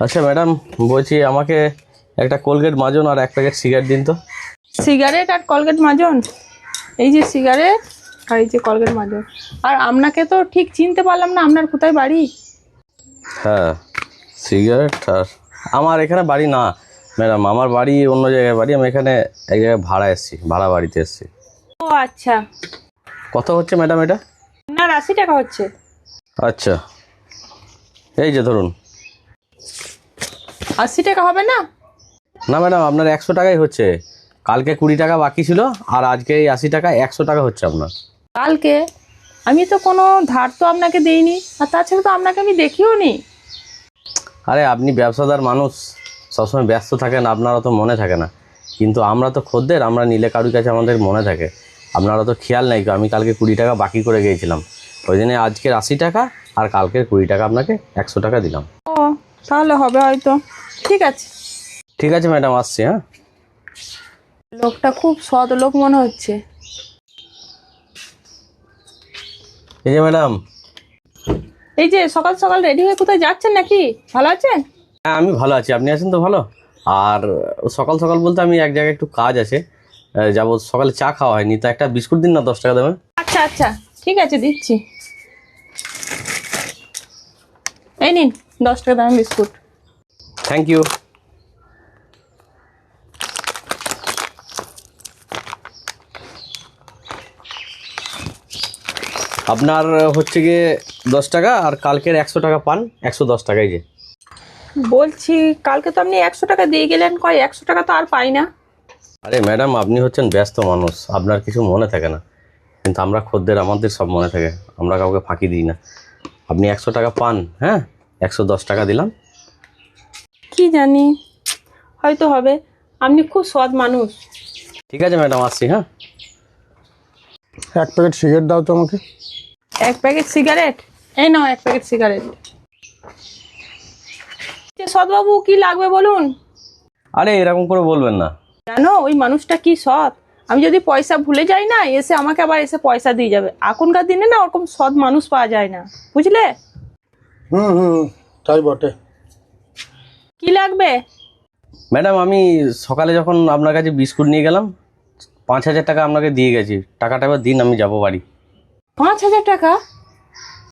আচ্ছা ম্যাডাম, বলছি আমাকে একটা কোলগেট মাজন আর এক প্যাকেট সিগারেট দিন তো। সিগারেট আর কলগেট মাজন? এই যে সিগারেট আর এই যে কলগেট মাজন। আর আপনাকে তো ঠিক চিনতে পারলাম না, আপনার কোথায় বাড়ি? হ্যাঁ, সিগারেট আর আমার এখানে বাড়ি না ম্যাডাম, আমার বাড়ি অন্য জায়গায় বাড়ি। আমি এখানে এক জায়গায় ভাড়া এসেছি, ভাড়া বাড়িতে এসেছি। ও আচ্ছা, কত হচ্ছে ম্যাডাম এটা? আপনার 80 টাকা হচ্ছে। আচ্ছা, এই যে ধরুন। 80 টাকা হবে না? না ম্যাডাম, আপনার 100 টাকাই হচ্ছে। কালকে 20 টাকা বাকি ছিল, আর আজকে এই 80 টাকা, 100 টাকা হচ্ছে আপনার। কালকে আমি তো কোনো ধার তো আপনাকে দেইনি, আর তাছাড়া তো আপনাকে আমি দেখিও নি। আরে আপনি ব্যবসাদার মানুষ, সবসময় ব্যস্ত থাকেন, আপনারা তো মনে থাকে না। কিন্তু আমরা তো খদ্দের, আমরা নিলে কারোর কাছে আমাদের মনে থাকে। আপনারা তো খেয়াল নাই। আমি কালকে 20 টাকা বাকি করে গিয়েছিলাম, ওই জন্য আজকের 80 টাকা আর কালকের 20 টাকা আপনাকে 100 টাকা দিলাম। ও তাহলে হবে হয়তো। ঠিক আছে। ঠিক আছে ম্যাডাম, আসছি। হ্যাঁ, লোকটা খুব সৎ লোক মনে হচ্ছে। এই যে ম্যাডাম। এই যে সকাল সকাল রেডি হয়ে কোথায় যাচ্ছেন নাকি? ভালো আছেন? হ্যাঁ, আমি ভালো আছি, আপনি আছেন তো ভালো? আর সকাল সকাল বলতে আমি এক জায়গায় একটু কাজ আছে, যাবো। সকালে চা খাওয়া হয়নি, তো একটা বিস্কুট দিন না, 10 টাকা দেবেন। আচ্ছা আচ্ছা, ঠিক আছে দিচ্ছি। এই নিন 10 টাকা দামের বিস্কুট। Thank you. আপনার হচ্ছে গিয়ে 10 টাকা, আর কালকের 100 টাকা পান, 110 টাকাই যে। বলছি কালকে তো আপনি 100 টাকা দিয়ে গেলেন, কয় 100 টাকা তো আর পাই না। আরে ম্যাডাম, আপনি হচ্ছেন ব্যস্ত মানুষ, আপনার কিছু মনে থাকে না। কিন্তু আমরা খদ্দের, আমাদের সব মনে থাকে, আমরা কাউকে ফাঁকি দিই না। আপনি 100 টাকা পান, হ্যাঁ, 110 টাকা দিলাম। কি জানি, হয়তো হবে। আপনি খুব সৎ মানুষ। ঠিক আছে ম্যাডাম, আসছি। হ্যাঁ, এক প্যাকেট সিগারেট দাও তো আমাকে। 1 প্যাকেট সিগারেট? এই নাও 1 প্যাকেট সিগারেট। সৎবাবু কি লাগবে বলুন? আরে এরকম করে বলবেন না। জানো ওই মানুষটা কি সৎ? আমি যদি পয়সা ভুলে যাই না, এসে আমাকে আবার এসে পয়সা দিয়ে যাবে। এখনকার দিনে না ওরকম সৎ মানুষ পাওয়া যায় না, বুঝলে? হুম হুম, তাই বটে। কি লাগবে? ম্যাডাম, আমি সকালে যখন আপনার কাছে বিস্কুট নিয়ে গেলাম, 5,000 টাকা আপনাকে দিয়ে গেছি। টাকাটা এবার দিন, আমি যাবো বাড়ি। 5,000 টাকা?